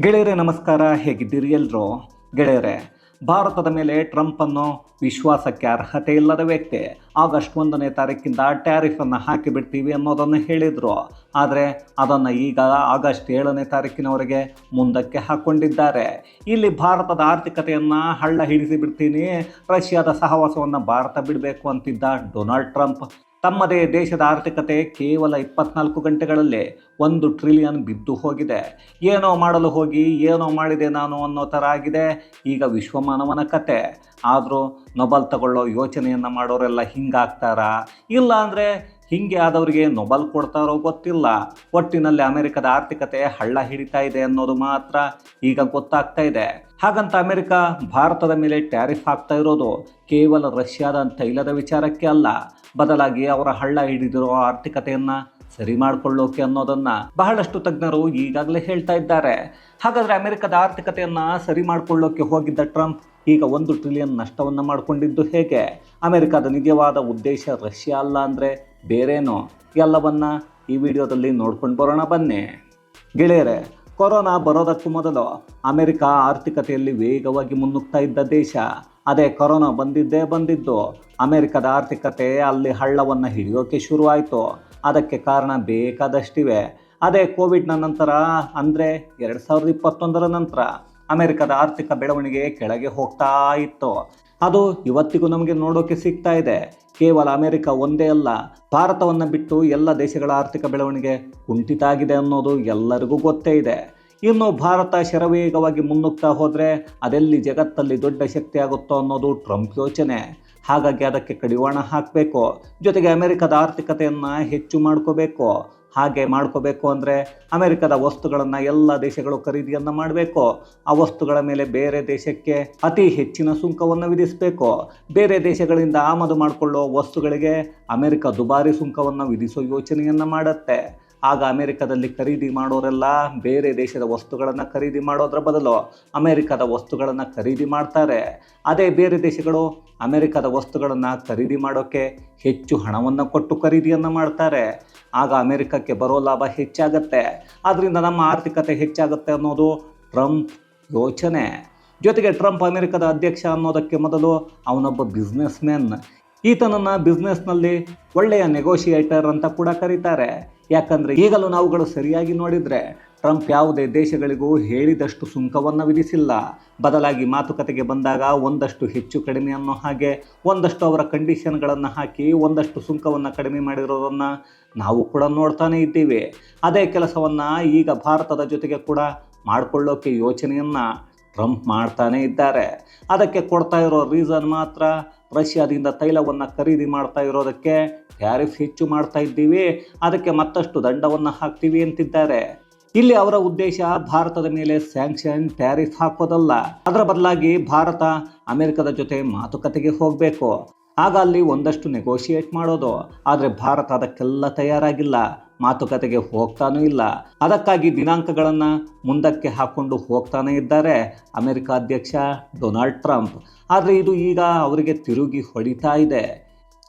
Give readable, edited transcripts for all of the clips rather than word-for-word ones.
ಗೆಳೆಯರೇ ನಮಸ್ಕಾರ, ಹೇಗಿದ್ದೀರಿ ಎಲ್ಲರೂ? ಗೆಳೆಯರೇ, ಭಾರತದ ಮೇಲೆ ಟ್ರಂಪ್ ಅನ್ನೋ ವಿಶ್ವಾಸಕ್ಕೆ ಅರ್ಹತೆ ಇಲ್ಲದ ವ್ಯಕ್ತಿ ಆಗಸ್ಟ್ 1ನೇ ತಾರೀಕಿಂದ ಟ್ಯಾರಿಫನ್ನು ಹಾಕಿಬಿಡ್ತೀವಿ ಅನ್ನೋದನ್ನು ಹೇಳಿದರು. ಆದರೆ ಅದನ್ನು ಈಗ ಆಗಸ್ಟ್ 7ನೇ ತಾರೀಕಿನವರೆಗೆ ಮುಂದಕ್ಕೆ ಹಾಕ್ಕೊಂಡಿದ್ದಾರೆ. ಇಲ್ಲಿ ಭಾರತದ ಆರ್ಥಿಕತೆಯನ್ನು ಹಳ್ಳ ಹಿಡಿಸಿ ಬಿಡ್ತೀನಿ, ರಷ್ಯಾದ ಸಹವಾಸವನ್ನು ಭಾರತ ಬಿಡಬೇಕು ಅಂತಿದ್ದ ಡೊನಾಲ್ಡ್ ಟ್ರಂಪ್ ತಮ್ಮದೇ ದೇಶದ ಆರ್ಥಿಕತೆ ಕೇವಲ 24 ಗಂಟೆಗಳಲ್ಲಿ 1 ಟ್ರಿಲಿಯನ್ ಬಿದ್ದು ಹೋಗಿದೆ. ಏನೋ ಮಾಡಲು ಹೋಗಿ ಏನೋ ಮಾಡಿದೆ ನಾನು ಅನ್ನೋ ಥರ ಆಗಿದೆ ಈಗ ವಿಶ್ವಮಾನವನ ಕತೆ. ಆದರೂ ನೊಬೆಲ್ ತಗೊಳ್ಳೋ ಯೋಚನೆಯನ್ನು ಮಾಡೋರೆಲ್ಲ ಹಿಂಗಾಗ್ತಾರಾ, ಇಲ್ಲ ಅಂದರೆ ಹಿಂಗೆ ಆದವರಿಗೆ ನೊಬೆಲ್ ಕೊಡ್ತಾರೋ ಗೊತ್ತಿಲ್ಲ. ಒಟ್ಟಿನಲ್ಲಿ ಅಮೆರಿಕದ ಆರ್ಥಿಕತೆ ಹಳ್ಳ ಹಿಡಿತಾ ಇದೆ ಅನ್ನೋದು ಮಾತ್ರ ಈಗ ಗೊತ್ತಾಗ್ತಾ ಇದೆ. ಹಾಗಂತ ಅಮೆರಿಕ ಭಾರತದ ಮೇಲೆ ಟ್ಯಾರಿಫ್ ಹಾಕ್ತಾ ಇರೋದು ಕೇವಲ ರಷ್ಯಾದ ತೈಲದ ವಿಚಾರಕ್ಕೆ ಅಲ್ಲ, ಬದಲಾಗಿ ಅವರ ಹಳ್ಳ ಹಿಡಿದಿರೋ ಆರ್ಥಿಕತೆಯನ್ನು ಸರಿ ಮಾಡಿಕೊಳ್ಳೋಕೆ ಅನ್ನೋದನ್ನು ಬಹಳಷ್ಟು ತಜ್ಞರು ಈಗಾಗಲೇ ಹೇಳ್ತಾ ಇದ್ದಾರೆ. ಹಾಗಾದರೆ ಅಮೆರಿಕದ ಆರ್ಥಿಕತೆಯನ್ನು ಸರಿ ಮಾಡಿಕೊಳ್ಳೋಕೆ ಹೋಗಿದ್ದ ಟ್ರಂಪ್ ಈಗ 1 ಟ್ರಿಲಿಯನ್ ನಷ್ಟವನ್ನು ಮಾಡಿಕೊಂಡಿದ್ದು ಹೇಗೆ? ಅಮೆರಿಕದ ನಿಜವಾದ ಉದ್ದೇಶ ರಷ್ಯಾ ಅಲ್ಲ ಅಂದರೆ ಬೇರೇನೋ? ಎಲ್ಲವನ್ನ ಈ ವಿಡಿಯೋದಲ್ಲಿ ನೋಡ್ಕೊಂಡು ಬರೋಣ ಬನ್ನಿ. ಗೆಳೆಯರೇ, ಕೊರೋನಾ ಬರೋದಕ್ಕೂ ಮೊದಲು ಅಮೆರಿಕ ಆರ್ಥಿಕತೆಯಲ್ಲಿ ವೇಗವಾಗಿ ಮುನ್ನುಗ್ತಾ ಇದ್ದ ದೇಶ. ಅದೇ ಕೊರೋನಾ ಬಂದಿದ್ದು ಅಮೆರಿಕದ ಆರ್ಥಿಕತೆ ಅಲ್ಲಿ ಹಳ್ಳವನ್ನು ಹಿಡಿಯೋಕೆ ಶುರುವಾಯಿತು. ಅದಕ್ಕೆ ಕಾರಣ ಬೇಕಾದಷ್ಟಿವೆ. ಅದೇ ಕೋವಿಡ್ನ ನಂತರ ಅಂದರೆ 2021ರ ನಂತರ ಅಮೆರಿಕದ ಆರ್ಥಿಕ ಬೆಳವಣಿಗೆ ಕೆಳಗೆ ಹೋಗ್ತಾ ಇತ್ತು. ಅದು ಇವತ್ತಿಗೂ ನಮಗೆ ನೋಡೋಕೆ ಸಿಗ್ತಾ ಇದೆ. ಕೇವಲ ಅಮೆರಿಕ ಒಂದೇ ಅಲ್ಲ, ಭಾರತವನ್ನು ಬಿಟ್ಟು ಎಲ್ಲ ದೇಶಗಳ ಆರ್ಥಿಕ ಬೆಳವಣಿಗೆ ಕುಂಠಿತ ಆಗಿದೆ ಅನ್ನೋದು ಎಲ್ಲರಿಗೂ ಗೊತ್ತೇ ಇದೆ. ಇನ್ನು ಭಾರತ ಶರವೇಗವಾಗಿ ಮುನ್ನುಗ್ತಾ ಹೋದರೆ ಅದೆಲ್ಲಿ ಜಗತ್ತಲ್ಲಿ ದೊಡ್ಡ ಶಕ್ತಿ ಆಗುತ್ತೋ ಅನ್ನೋದು ಟ್ರಂಪ್ ಯೋಚನೆ. ಹಾಗಾಗಿ ಅದಕ್ಕೆ ಕಡಿವಾಣ ಹಾಕಬೇಕು. ಜೊತೆಗೆ ಅಮೆರಿಕದ ಆರ್ಥಿಕತೆಯನ್ನು ಹೆಚ್ಚು ಮಾಡ್ಕೋಬೇಕು. ಹಾಗೆ ಮಾಡ್ಕೋಬೇಕು ಅಂದರೆ ಅಮೆರಿಕದ ವಸ್ತುಗಳನ್ನು ಎಲ್ಲ ದೇಶಗಳು ಖರೀದಿಯನ್ನು ಮಾಡಬೇಕು. ಆ ವಸ್ತುಗಳ ಮೇಲೆ ಬೇರೆ ದೇಶಕ್ಕೆ ಅತಿ ಹೆಚ್ಚಿನ ಸುಂಕವನ್ನು ವಿಧಿಸಬೇಕು. ಬೇರೆ ದೇಶಗಳಿಂದ ಆಮದು ಮಾಡಿಕೊಳ್ಳೋ ವಸ್ತುಗಳಿಗೆ ಅಮೆರಿಕ ದುಬಾರಿ ಸುಂಕವನ್ನು ವಿಧಿಸೋ ಯೋಚನೆಯನ್ನು ಮಾಡುತ್ತೆ. ಆಗ ಅಮೆರಿಕದಲ್ಲಿ ಖರೀದಿ ಮಾಡೋರೆಲ್ಲ ಬೇರೆ ದೇಶದ ವಸ್ತುಗಳನ್ನು ಖರೀದಿ ಮಾಡೋದ್ರ ಬದಲು ಅಮೆರಿಕದ ವಸ್ತುಗಳನ್ನು ಖರೀದಿ ಮಾಡ್ತಾರೆ. ಅದೇ ಬೇರೆ ದೇಶಗಳು ಅಮೆರಿಕದ ವಸ್ತುಗಳನ್ನು ಖರೀದಿ ಮಾಡೋಕ್ಕೆ ಹೆಚ್ಚು ಹಣವನ್ನು ಕೊಟ್ಟು ಖರೀದಿಯನ್ನು ಮಾಡ್ತಾರೆ. ಆಗ ಅಮೆರಿಕಕ್ಕೆ ಬರೋ ಲಾಭ ಹೆಚ್ಚಾಗತ್ತೆ. ಆದ್ದರಿಂದ ನಮ್ಮ ಆರ್ಥಿಕತೆ ಹೆಚ್ಚಾಗುತ್ತೆ ಅನ್ನೋದು ಟ್ರಂಪ್ ಯೋಚನೆ. ಜೊತೆಗೆ ಟ್ರಂಪ್ ಅಮೆರಿಕದ ಅಧ್ಯಕ್ಷ ಅನ್ನೋದಕ್ಕೆ ಮೊದಲು ಅವನೊಬ್ಬ ಬಿಸ್ನೆಸ್ ಮ್ಯಾನ್. ಈತನನ್ನು ಬಿಸ್ನೆಸ್ನಲ್ಲಿ ಒಳ್ಳೆಯ ನೆಗೋಷಿಯೇಟರ್ ಅಂತ ಕೂಡ ಕರೀತಾರೆ. ಯಾಕಂದರೆ ಈಗಲೂ ನಾವುಗಳು ಸರಿಯಾಗಿ ನೋಡಿದರೆ ಟ್ರಂಪ್ ಯಾವುದೇ ದೇಶಗಳಿಗೂ ಹೇಳಿದಷ್ಟು ಸುಂಕವನ್ನು ವಿಧಿಸಿಲ್ಲ. ಬದಲಾಗಿ ಮಾತುಕತೆಗೆ ಬಂದಾಗ ಒಂದಷ್ಟು ಹೆಚ್ಚು ಕಡಿಮೆ ಅನ್ನೋ ಹಾಗೆ ಒಂದಷ್ಟು ಅವರ ಕಂಡೀಷನ್ಗಳನ್ನು ಹಾಕಿ ಒಂದಷ್ಟು ಸುಂಕವನ್ನು ಕಡಿಮೆ ಮಾಡಿರೋದನ್ನು ನಾವು ಕೂಡ ನೋಡ್ತಾನೆ ಇದ್ದೀವಿ. ಅದೇ ಕೆಲಸವನ್ನು ಈಗ ಭಾರತದ ಜೊತೆಗೆ ಕೂಡ ಮಾಡಿಕೊಳ್ಳೋಕೆ ಯೋಚನೆಯನ್ನು ಟ್ರಂಪ್ ಮಾಡ್ತಾನೆ ಇದ್ದಾರೆ. ಅದಕ್ಕೆ ಕೊಡ್ತಾ ಇರೋ ರೀಸನ್ ಮಾತ್ರ ರಷ್ಯಾದಿಂದ ತೈಲವನ್ನು ಖರೀದಿ ಮಾಡ್ತಾ ಇರೋದಕ್ಕೆ ಟ್ಯಾರಿಫ್ ಹೆಚ್ಚು ಮಾಡ್ತಾ ಇದ್ದೀವಿ, ಅದಕ್ಕೆ ಮತ್ತಷ್ಟು ದಂಡವನ್ನು ಹಾಕ್ತೀವಿ ಅಂತಿದ್ದಾರೆ. ಇಲ್ಲಿ ಅವರ ಉದ್ದೇಶ ಭಾರತದ ಮೇಲೆ ಸ್ಯಾಂಕ್ಷನ್ ಟ್ಯಾರಿಫ್ ಹಾಕೋದಲ್ಲ. ಅದರ ಬದಲಾಗಿ ಭಾರತ ಅಮೆರಿಕದ ಜೊತೆ ಮಾತುಕತೆಗೆ ಹೋಗಬೇಕು. ಆಗ ಅಲ್ಲಿ ಒಂದಷ್ಟು ನೆಗೋಷಿಯೇಟ್ ಮಾಡೋದು. ಆದರೆ ಭಾರತ ಅದಕ್ಕೆಲ್ಲ ತಯಾರಾಗಿಲ್ಲ, ಮಾತುಕತೆಗೆ ಹೋಗ್ತಾನೂ ಇಲ್ಲ. ಅದಕ್ಕಾಗಿ ದಿನಾಂಕಗಳನ್ನು ಮುಂದಕ್ಕೆ ಹಾಕ್ಕೊಂಡು ಹೋಗ್ತಾನೇ ಇದ್ದಾರೆ ಅಮೆರಿಕ ಅಧ್ಯಕ್ಷ ಡೊನಾಲ್ಡ್ ಟ್ರಂಪ್. ಆದರೆ ಇದು ಈಗ ಅವರಿಗೆ ತಿರುಗಿ ಹೊಡಿತಾ ಇದೆ.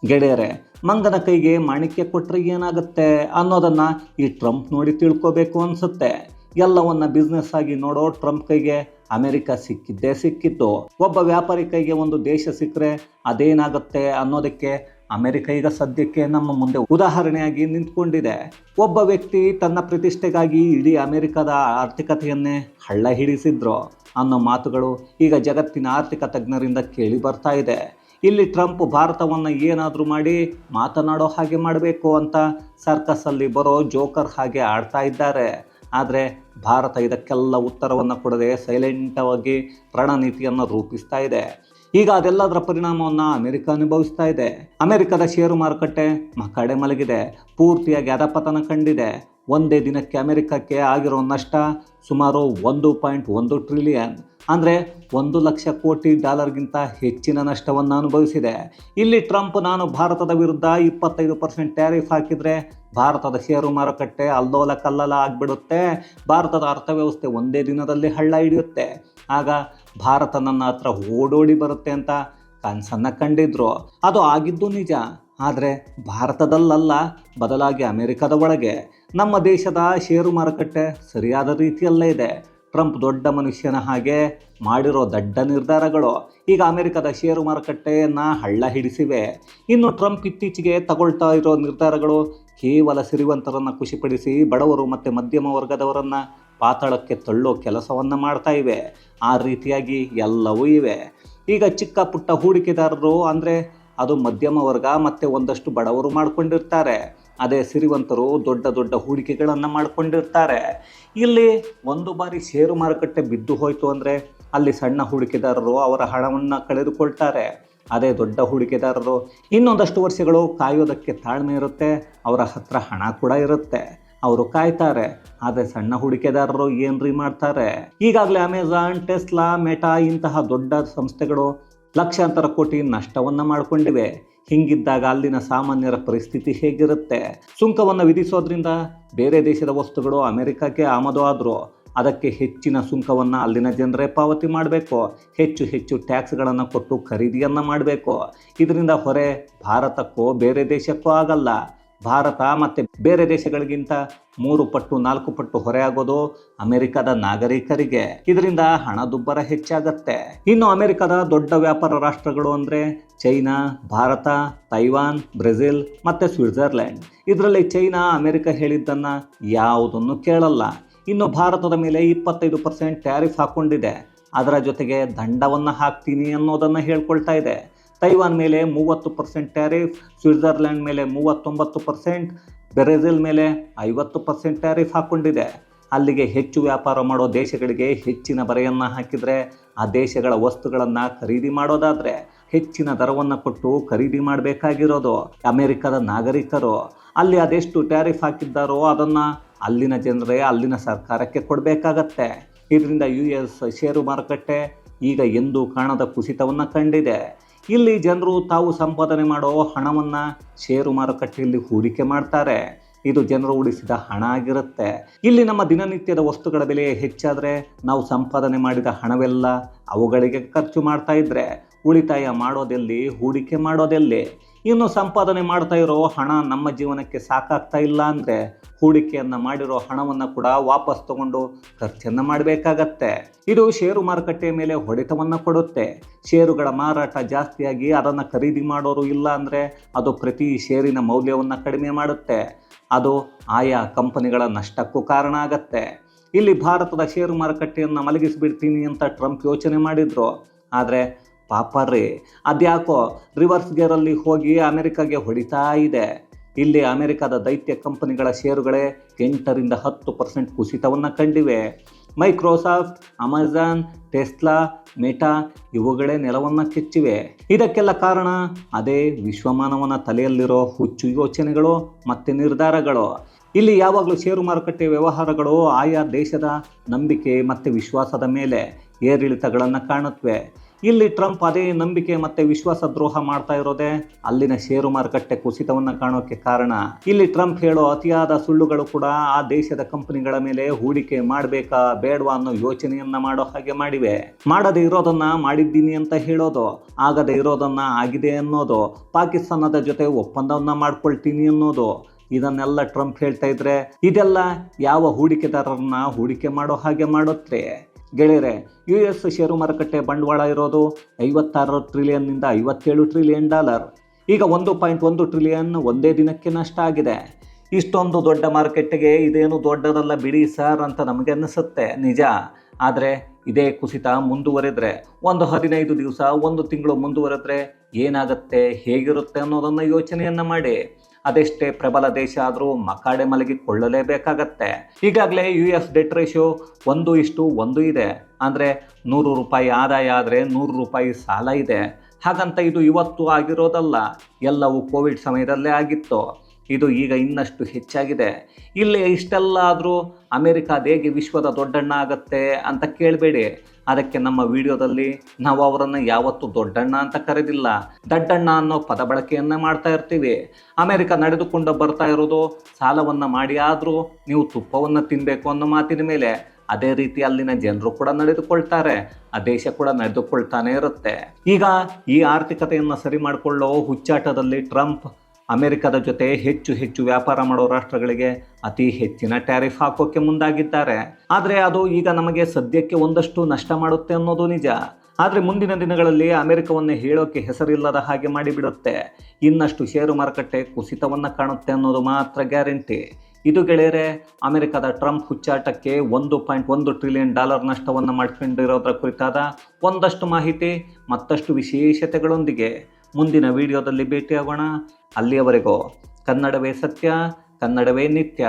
ಗೆಳೆಯರೇ, ಮಂಗನ ಕೈಗೆ ಮಾಣಿಕ್ಯ ಕೊಟ್ಟರೆ ಏನಾಗುತ್ತೆ ಅನ್ನೋದನ್ನು ಈ ಟ್ರಂಪ್ ನೋಡಿ ತಿಳ್ಕೋಬೇಕು ಅನಿಸುತ್ತೆ. ಎಲ್ಲವನ್ನ ಬಿಸ್ನೆಸ್ ಆಗಿ ನೋಡೋ ಟ್ರಂಪ್ ಕೈಗೆ ಅಮೆರಿಕ ಸಿಕ್ಕಿದ್ದು. ಒಬ್ಬ ವ್ಯಾಪಾರಿ ಕೈಗೆ ಒಂದು ದೇಶ ಸಿಕ್ಕರೆ ಅದೇನಾಗುತ್ತೆ ಅನ್ನೋದಕ್ಕೆ ಅಮೆರಿಕ ಈಗ ಸದ್ಯಕ್ಕೆ ನಮ್ಮ ಮುಂದೆ ಉದಾಹರಣೆಯಾಗಿ ನಿಂತ್ಕೊಂಡಿದೆ. ಒಬ್ಬ ವ್ಯಕ್ತಿ ತನ್ನ ಪ್ರತಿಷ್ಠೆಗಾಗಿ ಇಡೀ ಅಮೆರಿಕದ ಆರ್ಥಿಕತೆಯನ್ನೇ ಹಳ್ಳ ಹಿಡಿಸಿದ್ರು ಅನ್ನೋ ಮಾತುಗಳು ಈಗ ಜಗತ್ತಿನ ಆರ್ಥಿಕ ತಜ್ಞರಿಂದ ಕೇಳಿ ಬರ್ತಾ ಇದೆ. ಇಲ್ಲಿ ಟ್ರಂಪ್ ಭಾರತವನ್ನು ಏನಾದರೂ ಮಾಡಿ ಮಾತನಾಡೋ ಹಾಗೆ ಮಾಡಬೇಕು ಅಂತ ಸರ್ಕಸ್ಸಲ್ಲಿ ಬರೋ ಜೋಕರ್ ಹಾಗೆ ಆಡ್ತಾ ಇದ್ದಾರೆ. ಆದರೆ ಭಾರತ ಇದಕ್ಕೆಲ್ಲ ಉತ್ತರವನ್ನು ಕೊಡದೆ ಸೈಲೆಂಟಾಗಿ ರಣನೀತಿಯನ್ನು ರೂಪಿಸ್ತಾ ಇದೆ. ಈಗ ಅದೆಲ್ಲದರ ಪರಿಣಾಮವನ್ನು ಅಮೆರಿಕ ಅನುಭವಿಸ್ತಾ ಇದೆ. ಅಮೆರಿಕದ ಷೇರು ಮಾರುಕಟ್ಟೆ ಮಕ್ಕಡೆ ಮಲಗಿದೆ, ಪೂರ್ತಿಯಾಗಿ ಅಧಪತನ ಕಂಡಿದೆ. ಒಂದೇ ದಿನಕ್ಕೆ ಅಮೆರಿಕಕ್ಕೆ ಆಗಿರೋ ನಷ್ಟ ಸುಮಾರು 1.1 ಟ್ರಿಲಿಯನ್ ಅಂದರೆ 1,00,000 ಕೋಟಿ ಡಾಲರ್ಗಿಂತ ಹೆಚ್ಚಿನ ನಷ್ಟವನ್ನು ಅನುಭವಿಸಿದೆ. ಇಲ್ಲಿ ಟ್ರಂಪ್ ನಾನು ಭಾರತದ ವಿರುದ್ಧ 25% ಟ್ಯಾರಿಫ್ ಹಾಕಿದರೆ ಭಾರತದ ಷೇರು ಮಾರುಕಟ್ಟೆ ಅಲ್ಲೋಲ ಕಲ್ಲಲ ಆಗಿಬಿಡುತ್ತೆ, ಭಾರತದ ಅರ್ಥವ್ಯವಸ್ಥೆ ಒಂದೇ ದಿನದಲ್ಲಿ ಹಳ್ಳ ಹಿಡಿಯುತ್ತೆ, ಆಗ ಭಾರತ ನನ್ನ ಹತ್ರ ಓಡೋಡಿ ಬರುತ್ತೆ ಅಂತ ಕನಸನ್ನು ಕಂಡಿದ್ರು. ಅದು ಆಗಿದ್ದು ನಿಜ. ಆದರೆ ಭಾರತದಲ್ಲಲ್ಲ, ಬದಲಾಗಿ ಅಮೆರಿಕದ ಒಳಗೆ ನಮ್ಮ ದೇಶದ ಷೇರು ಮಾರುಕಟ್ಟೆ ಸರಿಯಾದ ರೀತಿಯಲ್ಲೇ ಇದೆ. ಟ್ರಂಪ್ ದೊಡ್ಡ ಮನುಷ್ಯನ ಹಾಗೆ ಮಾಡಿರೋ ದೊಡ್ಡ ನಿರ್ಧಾರಗಳು ಈಗ ಅಮೆರಿಕದ ಷೇರು ಮಾರುಕಟ್ಟೆಯನ್ನು ಹಳ್ಳ ಹಿಡಿಸಿವೆ. ಇನ್ನು ಟ್ರಂಪ್ ಇತ್ತೀಚೆಗೆ ತಗೊಳ್ತಾ ಇರೋ ನಿರ್ಧಾರಗಳು ಕೇವಲ ಸಿರಿವಂತರನ್ನು ಖುಷಿಪಡಿಸಿ ಬಡವರು ಮತ್ತು ಮಧ್ಯಮ ವರ್ಗದವರನ್ನು ಪಾತಾಳಕ್ಕೆ ತಳ್ಳೋ ಕೆಲಸವನ್ನು ಮಾಡ್ತಾ ಇವೆ. ಆ ರೀತಿಯಾಗಿ ಎಲ್ಲವೂ ಇವೆ. ಈಗ ಚಿಕ್ಕ ಪುಟ್ಟ ಹೂಡಿಕೆದಾರರು ಅಂದರೆ ಅದು ಮಧ್ಯಮ ವರ್ಗ ಮತ್ತು ಒಂದಷ್ಟು ಬಡವರು ಮಾಡ್ಕೊಂಡಿರ್ತಾರೆ. ಅದೇ ಸಿರಿವಂತರು ದೊಡ್ಡ ದೊಡ್ಡ ಹೂಡಿಕೆಗಳನ್ನು ಮಾಡ್ಕೊಂಡಿರ್ತಾರೆ. ಇಲ್ಲಿ ಒಂದು ಬಾರಿ ಷೇರು ಮಾರುಕಟ್ಟೆ ಬಿದ್ದು ಹೋಯಿತು ಅಂದರೆ ಅಲ್ಲಿ ಸಣ್ಣ ಹೂಡಿಕೆದಾರರು ಅವರ ಹಣವನ್ನು ಕಳೆದುಕೊಳ್ತಾರೆ. ಅದೇ ದೊಡ್ಡ ಹೂಡಿಕೆದಾರರು ಇನ್ನೊಂದಷ್ಟು ವರ್ಷಗಳು ಕಾಯೋದಕ್ಕೆ ತಾಳ್ಮೆ ಇರುತ್ತೆ, ಅವರ ಹತ್ರ ಹಣ ಕೂಡ ಇರುತ್ತೆ, ಅವರು ಕಾಯ್ತಾರೆ. ಆದರೆ ಸಣ್ಣ ಹೂಡಿಕೆದಾರರು ಏನ್ರಿ ಮಾಡ್ತಾರೆ? ಈಗಾಗಲೇ ಅಮೆಜಾನ್, ಟೆಸ್ಲಾ, ಮೆಟಾ ಇಂತಹ ದೊಡ್ಡ ಸಂಸ್ಥೆಗಳು ಲಕ್ಷಾಂತರ ಕೋಟಿ ನಷ್ಟವನ್ನು ಮಾಡಿಕೊಂಡಿವೆ. ಹಿಂಗಿದ್ದಾಗ ಅಲ್ಲಿನ ಸಾಮಾನ್ಯರ ಪರಿಸ್ಥಿತಿ ಹೇಗಿರುತ್ತೆ? ಸುಂಕವನ್ನು ವಿಧಿಸೋದ್ರಿಂದ ಬೇರೆ ದೇಶದ ವಸ್ತುಗಳು ಅಮೆರಿಕಕ್ಕೆ ಆಮದು ಆದರೂ ಅದಕ್ಕೆ ಹೆಚ್ಚಿನ ಸುಂಕವನ್ನು ಅಲ್ಲಿನ ಜನರೇ ಪಾವತಿ ಮಾಡಬೇಕು. ಹೆಚ್ಚು ಹೆಚ್ಚು ಟ್ಯಾಕ್ಸ್ಗಳನ್ನು ಕೊಟ್ಟು ಖರೀದಿಯನ್ನು ಮಾಡಬೇಕು. ಇದರಿಂದ ಹೊರೆ ಭಾರತಕ್ಕೋ ಬೇರೆ ದೇಶಕ್ಕೂ ಆಗಲ್ಲ. ಭಾರತ ಮತ್ತು ಬೇರೆ ದೇಶಗಳಿಗಿಂತ 3 ಪಟ್ಟು 4 ಪಟ್ಟು ಹೊರೆ ಆಗೋದು ಅಮೆರಿಕದ ನಾಗರಿಕರಿಗೆ. ಇದರಿಂದ ಹಣದುಬ್ಬರ ಹೆಚ್ಚಾಗತ್ತೆ. ಇನ್ನು ಅಮೆರಿಕದ ದೊಡ್ಡ ವ್ಯಾಪಾರ ರಾಷ್ಟ್ರಗಳು ಅಂದರೆ ಚೈನಾ, ಭಾರತ, ತೈವಾನ್, ಬ್ರೆಜಿಲ್ ಮತ್ತು ಸ್ವಿಟ್ಜರ್ಲ್ಯಾಂಡ್. ಇದರಲ್ಲಿ ಚೈನಾ ಅಮೆರಿಕ ಹೇಳಿದ್ದನ್ನು ಯಾವುದನ್ನು ಕೇಳಲ್ಲ. ಇನ್ನು ಭಾರತದ ಮೇಲೆ 25% ಟ್ಯಾರಿಫ್ ಹಾಕ್ಕೊಂಡಿದೆ. ಅದರ ಜೊತೆಗೆ ದಂಡವನ್ನು ಹಾಕ್ತೀನಿ ಅನ್ನೋದನ್ನು ಹೇಳ್ಕೊಳ್ತಾ ಇದೆ. ತೈವಾನ್ ಮೇಲೆ 30% ಟ್ಯಾರಿಫ್, ಸ್ವಿಟ್ಜರ್ಲ್ಯಾಂಡ್ ಮೇಲೆ 39%, ಬ್ರೆಜಿಲ್ ಮೇಲೆ 50% ಟ್ಯಾರಿಫ್ ಹಾಕ್ಕೊಂಡಿದೆ. ಅಲ್ಲಿಗೆ ಹೆಚ್ಚು ವ್ಯಾಪಾರ ಮಾಡೋ ದೇಶಗಳಿಗೆ ಹೆಚ್ಚಿನ ಬರೆಯನ್ನು ಹಾಕಿದರೆ ಆ ದೇಶಗಳ ವಸ್ತುಗಳನ್ನು ಖರೀದಿ ಮಾಡೋದಾದರೆ ಹೆಚ್ಚಿನ ದರವನ್ನು ಕೊಟ್ಟು ಖರೀದಿ ಮಾಡಬೇಕಾಗಿರೋದು ಅಮೆರಿಕದ ನಾಗರಿಕರು. ಅಲ್ಲಿ ಅದೆಷ್ಟು ಟ್ಯಾರಿಫ್ ಹಾಕಿದ್ದಾರೋ ಅದನ್ನು ಅಲ್ಲಿನ ಜನರೇ ಅಲ್ಲಿನ ಸರ್ಕಾರಕ್ಕೆ ಕೊಡಬೇಕಾಗತ್ತೆ. ಇದರಿಂದ US ಷೇರು ಮಾರುಕಟ್ಟೆ ಈಗ ಎಂದೂ ಕಾಣದ ಕುಸಿತವನ್ನು ಕಂಡಿದೆ. ಇಲ್ಲಿ ಜನರು ತಾವು ಸಂಪಾದನೆ ಮಾಡೋ ಹಣವನ್ನು ಷೇರು ಮಾರುಕಟ್ಟೆಯಲ್ಲಿ ಹೂಡಿಕೆ ಮಾಡ್ತಾರೆ. ಇದು ಜನರು ಉಳಿಸಿದ ಹಣ ಆಗಿರುತ್ತೆ. ಇಲ್ಲಿ ನಮ್ಮ ದಿನನಿತ್ಯದ ವಸ್ತುಗಳ ಬೆಲೆ ಹೆಚ್ಚಾದರೆ ನಾವು ಸಂಪಾದನೆ ಮಾಡಿದ ಹಣವೆಲ್ಲ ಅವುಗಳಿಗೆ ಖರ್ಚು ಮಾಡ್ತಾ ಇದ್ರೆ ಉಳಿತಾಯ ಮಾಡೋದೆಲ್ಲಿ, ಹೂಡಿಕೆ ಮಾಡೋದೆಲ್ಲಿ? ಇನ್ನು ಸಂಪಾದನೆ ಮಾಡ್ತಾ ಇರೋ ಹಣ ನಮ್ಮ ಜೀವನಕ್ಕೆ ಸಾಕಾಗ್ತಾ ಇಲ್ಲ ಅಂದರೆ ಹೂಡಿಕೆಯನ್ನು ಮಾಡಿರೋ ಹಣವನ್ನು ಕೂಡ ವಾಪಸ್ ತಗೊಂಡು ಖರ್ಚನ್ನು ಮಾಡಬೇಕಾಗತ್ತೆ. ಇದು ಷೇರು ಮಾರುಕಟ್ಟೆಯ ಮೇಲೆ ಹೊಡೆತವನ್ನು ಕೊಡುತ್ತೆ. ಷೇರುಗಳ ಮಾರಾಟ ಜಾಸ್ತಿಯಾಗಿ ಅದನ್ನು ಖರೀದಿ ಮಾಡೋರು ಇಲ್ಲ ಅಂದರೆ ಅದು ಪ್ರತಿ ಷೇರಿನ ಮೌಲ್ಯವನ್ನು ಕಡಿಮೆ ಮಾಡುತ್ತೆ. ಅದು ಆಯಾ ಕಂಪನಿಗಳ ನಷ್ಟಕ್ಕೂ ಕಾರಣ ಆಗತ್ತೆ. ಇಲ್ಲಿ ಭಾರತದ ಷೇರು ಮಾರುಕಟ್ಟೆಯನ್ನು ಮಲಗಿಸಿಬಿಡ್ತೀನಿ ಅಂತ ಟ್ರಂಪ್ ಯೋಚನೆ ಮಾಡಿದ್ರು. ಆದರೆ ಪಾಪರ್ರಿ ಅದ್ಯಾಕೋ ರಿವರ್ಸ್ ಗೇರಲ್ಲಿ ಹೋಗಿ ಅಮೆರಿಕಾಗೆ ಹೊಡಿತಾ ಇದೆ. ಇಲ್ಲಿ ಅಮೆರಿಕದ ದೈತ್ಯ ಕಂಪನಿಗಳ ಷೇರುಗಳೇ 8ರಿಂದ 10% ಕುಸಿತವನ್ನು ಕಂಡಿವೆ. ಮೈಕ್ರೋಸಾಫ್ಟ್, ಅಮೆಜಾನ್, ಟೆಸ್ಲಾ, ಮೆಟಾ ಇವುಗಳೇ ನೆಲವನ್ನು ಕೆಚ್ಚಿವೆ. ಇದಕ್ಕೆಲ್ಲ ಕಾರಣ ಅದೇ ವಿಶ್ವಮಾನವನ ತಲೆಯಲ್ಲಿರೋ ಹುಚ್ಚು ಯೋಚನೆಗಳು ಮತ್ತು ನಿರ್ಧಾರಗಳು. ಇಲ್ಲಿ ಯಾವಾಗಲೂ ಷೇರು ಮಾರುಕಟ್ಟೆ ವ್ಯವಹಾರಗಳು ಆಯಾ ದೇಶದ ನಂಬಿಕೆ ಮತ್ತು ವಿಶ್ವಾಸದ ಮೇಲೆ ಏರಿಳಿತಗಳನ್ನು ಕಾಣುತ್ತವೆ. ಇಲ್ಲಿ ಟ್ರಂಪ್ ಅದೇ ನಂಬಿಕೆ ಮತ್ತು ವಿಶ್ವಾಸ ದ್ರೋಹ ಮಾಡ್ತಾ ಇರೋದೇ ಅಲ್ಲಿನ ಷೇರು ಮಾರುಕಟ್ಟೆ ಕುಸಿತವನ್ನು ಕಾಣೋಕ್ಕೆ ಕಾರಣ. ಇಲ್ಲಿ ಟ್ರಂಪ್ ಹೇಳೋ ಅತಿಯಾದ ಸುಳ್ಳುಗಳು ಕೂಡ ಆ ದೇಶದ ಕಂಪನಿಗಳ ಮೇಲೆ ಹೂಡಿಕೆ ಮಾಡಬೇಕಾ ಬೇಡವಾ ಅನ್ನೋ ಯೋಚನೆಯನ್ನ ಮಾಡೋ ಹಾಗೆ ಮಾಡಿವೆ. ಮಾಡದೇ ಇರೋದನ್ನ ಮಾಡಿದ್ದೀನಿ ಅಂತ ಹೇಳೋದು, ಆಗದೇ ಇರೋದನ್ನ ಆಗಿದೆ ಅನ್ನೋದು, ಪಾಕಿಸ್ತಾನದ ಜೊತೆ ಒಪ್ಪಂದವನ್ನ ಮಾಡ್ಕೊಳ್ತೀನಿ ಅನ್ನೋದು, ಇದನ್ನೆಲ್ಲ ಟ್ರಂಪ್ ಹೇಳ್ತಾ ಇದ್ರೆ ಇದೆಲ್ಲ ಯಾವ ಹೂಡಿಕೆದಾರರನ್ನ ಹೂಡಿಕೆ ಮಾಡೋ ಹಾಗೆ ಮಾಡುತ್ತೆ? ಗೆಳೆಯರೆ, US ಷೇರು ಮಾರುಕಟ್ಟೆ ಬಂಡವಾಳ ಇರೋದು $56 ಟ್ರಿಲಿಯನ್ನಿಂದ $57 ಟ್ರಿಲಿಯನ್. ಈಗ $1.1 ಟ್ರಿಲಿಯನ್ ಒಂದೇ ದಿನಕ್ಕೆ ನಷ್ಟ ಆಗಿದೆ. ಇಷ್ಟೊಂದು ದೊಡ್ಡ ಮಾರ್ಕೆಟ್ಗೆ ಇದೇನು ದೊಡ್ಡದಲ್ಲ ಬಿಡಿ ಸರ್ ಅಂತ ನಮಗೆ ಅನ್ನಿಸುತ್ತೆ, ನಿಜ. ಆದರೆ ಇದೇ ಕುಸಿತ ಮುಂದುವರೆದ್ರೆ, ಒಂದು 15 ದಿವಸ, 1 ತಿಂಗಳು ಮುಂದುವರೆದ್ರೆ ಏನಾಗುತ್ತೆ, ಹೇಗಿರುತ್ತೆ ಅನ್ನೋದನ್ನು ಯೋಚನೆಯನ್ನು ಮಾಡಿ. ಅದೆಷ್ಟೇ ಪ್ರಬಲ ದೇಶ ಆದರೂ ಮಕಾಡೆ ಮಲಗಿಕೊಳ್ಳಲೇಬೇಕಾಗತ್ತೆ. ಈಗಾಗಲೇ US ಡೆಟ್ ರೇಷಿಯೋ 1:1 ಇದೆ. ಅಂದರೆ ₹100 ಆದಾಯ ಆದರೆ ₹100 ಸಾಲ ಇದೆ. ಹಾಗಂತ ಇದು ಇವತ್ತು ಆಗಿರೋದಲ್ಲ, ಎಲ್ಲವೂ ಕೋವಿಡ್ ಸಮಯದಲ್ಲೇ ಆಗಿತ್ತು. ಇದು ಈಗ ಇನ್ನಷ್ಟು ಹೆಚ್ಚಾಗಿದೆ. ಇಲ್ಲಿ ಇಷ್ಟೆಲ್ಲ ಆದರೂ ಅಮೆರಿಕ ಹೇಗೆ ವಿಶ್ವದ ದೊಡ್ಡಣ್ಣ ಆಗತ್ತೆ ಅಂತ ಕೇಳಬೇಡಿ. ಅದಕ್ಕೆ ನಮ್ಮ ವಿಡಿಯೋದಲ್ಲಿ ನಾವು ಅವರನ್ನು ಯಾವತ್ತೂ ದೊಡ್ಡಣ್ಣ ಅಂತ ಕರೆದಿಲ್ಲ, ದಡ್ಡಣ್ಣ ಅನ್ನೋ ಪದ ಬಳಕೆಯನ್ನು ಮಾಡ್ತಾ ಇರ್ತೀವಿ. ಅಮೆರಿಕ ನಡೆದುಕೊಂಡು ಬರ್ತಾ ಇರೋದು ಸಾಲವನ್ನು ಮಾಡಿ ಆದರೂ ನೀವು ತುಪ್ಪವನ್ನು ತಿನ್ನಬೇಕು ಅನ್ನೋ ಮಾತಿನ ಮೇಲೆ. ಅದೇ ರೀತಿ ಅಲ್ಲಿನ ಜನರು ಕೂಡ ನಡೆದುಕೊಳ್ತಾರೆ, ಆ ದೇಶ ಕೂಡ ನಡೆದುಕೊಳ್ತಾನೆ ಇರುತ್ತೆ. ಈಗ ಈ ಆರ್ಥಿಕತೆಯನ್ನು ಸರಿ ಮಾಡಿಕೊಳ್ಳೋ ಹುಚ್ಚಾಟದಲ್ಲಿ ಟ್ರಂಪ್ ಅಮೆರಿಕದ ಜೊತೆ ಹೆಚ್ಚು ವ್ಯಾಪಾರ ಮಾಡೋ ರಾಷ್ಟ್ರಗಳಿಗೆ ಅತಿ ಹೆಚ್ಚಿನ ಟ್ಯಾರಿಫ್ ಹಾಕೋಕೆ ಮುಂದಾಗಿದ್ದಾರೆ. ಆದರೆ ಅದು ಈಗ ನಮಗೆ ಸದ್ಯಕ್ಕೆ ಒಂದಷ್ಟು ನಷ್ಟ ಮಾಡುತ್ತೆ ಅನ್ನೋದು ನಿಜ. ಆದರೆ ಮುಂದಿನ ದಿನಗಳಲ್ಲಿ ಅಮೆರಿಕವನ್ನೇ ಹೇಳೋಕೆ ಹೆಸರಿಲ್ಲದ ಹಾಗೆ ಮಾಡಿಬಿಡುತ್ತೆ. ಇನ್ನಷ್ಟು ಷೇರು ಮಾರುಕಟ್ಟೆ ಕುಸಿತವನ್ನು ಕಾಣುತ್ತೆ ಅನ್ನೋದು ಮಾತ್ರ ಗ್ಯಾರಂಟಿ. ಇದು ಗೆಳೆಯರೆ, ಅಮೆರಿಕದ ಟ್ರಂಪ್ ಹುಚ್ಚಾಟಕ್ಕೆ $1.1 ಟ್ರಿಲಿಯನ್ ನಷ್ಟವನ್ನು ಮಾಡಿಕೊಂಡಿರೋದರ ಕುರಿತಾದ ಒಂದಷ್ಟು ಮಾಹಿತಿ ಮತ್ತಷ್ಟು ವಿಶೇಷತೆಗಳೊಂದಿಗೆ ಮುಂದಿನ ವಿಡಿಯೋದಲ್ಲಿ ಭೇಟಿಯಾಗೋಣ. ಅಲ್ಲಿಯವರೆಗೂ ಕನ್ನಡವೇ ಸತ್ಯ, ಕನ್ನಡವೇ ನಿತ್ಯ.